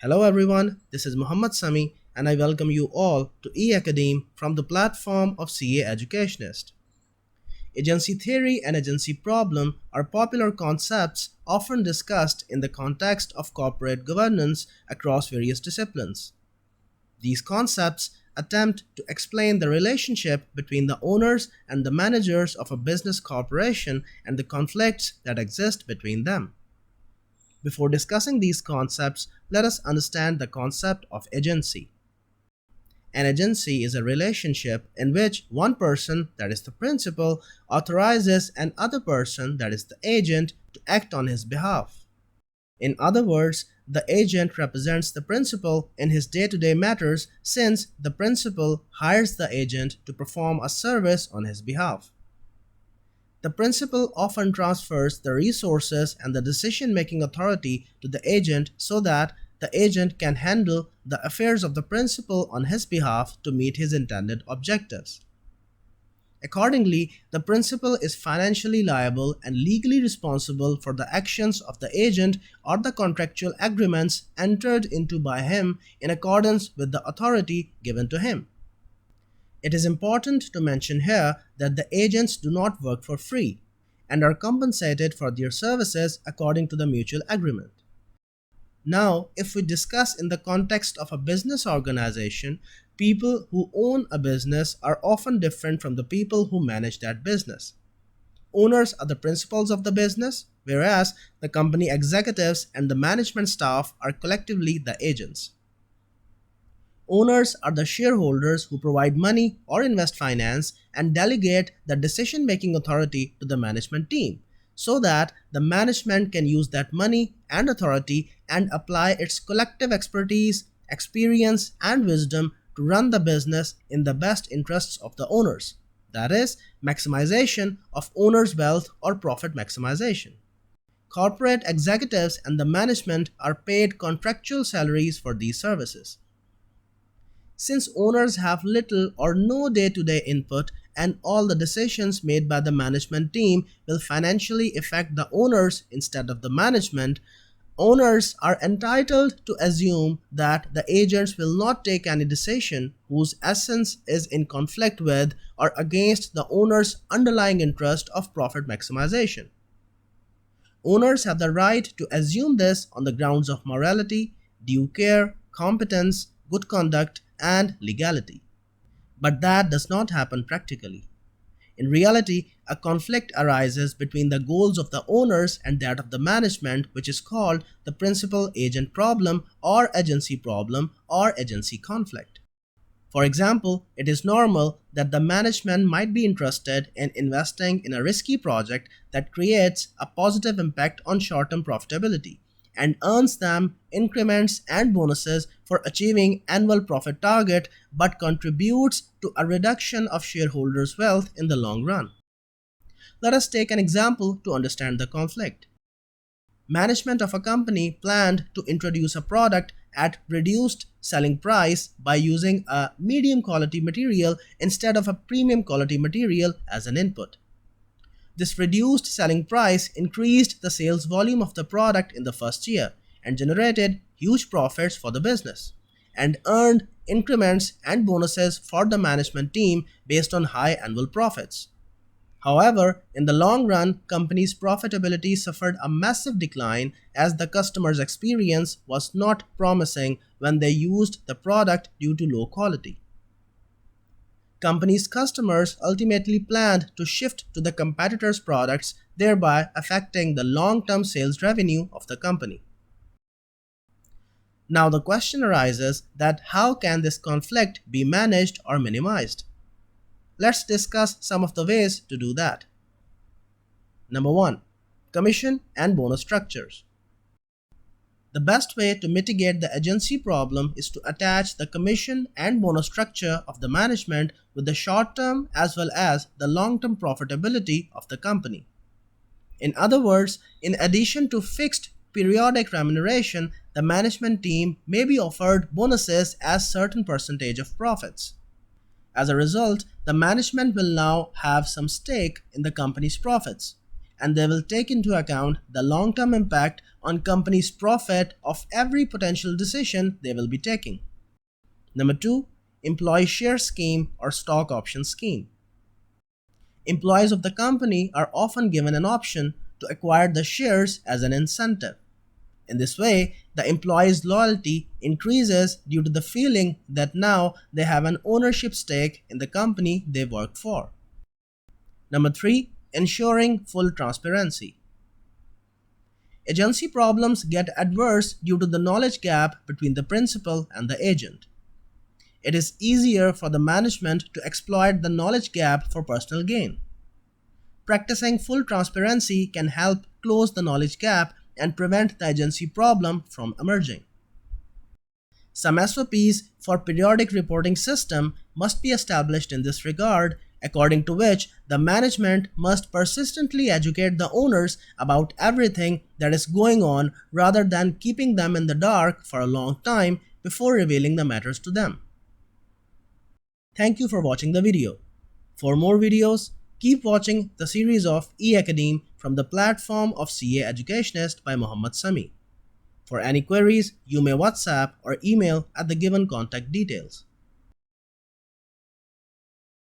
Hello everyone, this is Samie and I welcome you all to eAcademe from the platform of CA Educationist. Agency theory and agency problem are popular concepts often discussed in the context of corporate governance across various disciplines. These concepts attempt to explain the relationship between the owners and the managers of a business corporation and the conflicts that exist between them. Before discussing these concepts, let us understand the concept of agency. An agency is a relationship in which one person, that is the principal, authorizes another person, that is the agent, to act on his behalf. In other words, the agent represents the principal in his day-to-day matters since the principal hires the agent to perform a service on his behalf. The principal often transfers the resources and the decision-making authority to the agent so that the agent can handle the affairs of the principal on his behalf to meet his intended objectives. Accordingly, the principal is financially liable and legally responsible for the actions of the agent or the contractual agreements entered into by him in accordance with the authority given to him. It is important to mention here that the agents do not work for free and are compensated for their services according to the mutual agreement. Now, if we discuss in the context of a business organization, people who own a business are often different from the people who manage that business. Owners are the principals of the business, whereas the company executives and the management staff are collectively the agents. Owners are the shareholders who provide money or invest finance and delegate the decision-making authority to the management team so that the management can use that money and authority and apply its collective expertise, experience, and wisdom to run the business in the best interests of the owners. That is, maximization of owners' wealth or profit maximization. Corporate executives and the management are paid contractual salaries for these services. Since owners have little or no day-to-day input and all the decisions made by the management team will financially affect the owners instead of the management, owners are entitled to assume that the agents will not take any decision whose essence is in conflict with or against the owner's underlying interest of profit maximization. Owners have the right to assume this on the grounds of morality, due care, competence, good conduct, and legality. But that does not happen practically. In reality, a conflict arises between the goals of the owners and that of the management, which is called the principal-agent problem or agency problem or agency conflict. For example, it is normal that the management might be interested in investing in a risky project that creates a positive impact on short-term profitability and earns them increments and bonuses for achieving annual profit target but contributes to a reduction of shareholders' wealth in the long run. Let us take an example to understand the conflict. Management of a company planned to introduce a product at reduced selling price by using a medium quality material instead of a premium quality material as an input. This reduced selling price increased the sales volume of the product in the first year and generated huge profits for the business and earned increments and bonuses for the management team based on high annual profits. However, in the long run, company's profitability suffered a massive decline as the customer's experience was not promising when they used the product due to low quality. Company's customers ultimately planned to shift to the competitors' products, thereby affecting the long-term sales revenue of the company. Now the question arises that how can this conflict be managed or minimized? Let's discuss some of the ways to do that. Number 1. Commission and bonus structures. The best way to mitigate the agency problem is to attach the commission and bonus structure of the management with the short-term as well as the long-term profitability of the company. In other words, in addition to fixed periodic remuneration, the management team may be offered bonuses as certain percentage of profits. As a result, the management will now have some stake in the company's profits, and they will take into account the long-term impact on company's profit of every potential decision they will be taking. Number 2, employee share scheme or stock option scheme. Employees of the company are often given an option to acquire the shares as an incentive. In this way, the employee's loyalty increases due to the feeling that now they have an ownership stake in the company they worked for. Number 3, ensuring full transparency. Agency problems get adverse due to the knowledge gap between the principal and the agent. It is easier for the management to exploit the knowledge gap for personal gain. Practicing full transparency can help close the knowledge gap and prevent the agency problem from emerging. Some SOPs for periodic reporting system must be established in this regard, according to which the management must persistently educate the owners about everything that is going on rather than keeping them in the dark for a long time before revealing the matters to them. Thank you for watching the video. For more videos, keep watching the series of eAcademe from the platform of CA Educationist by Samie. For any queries, you may WhatsApp or email at the given contact details.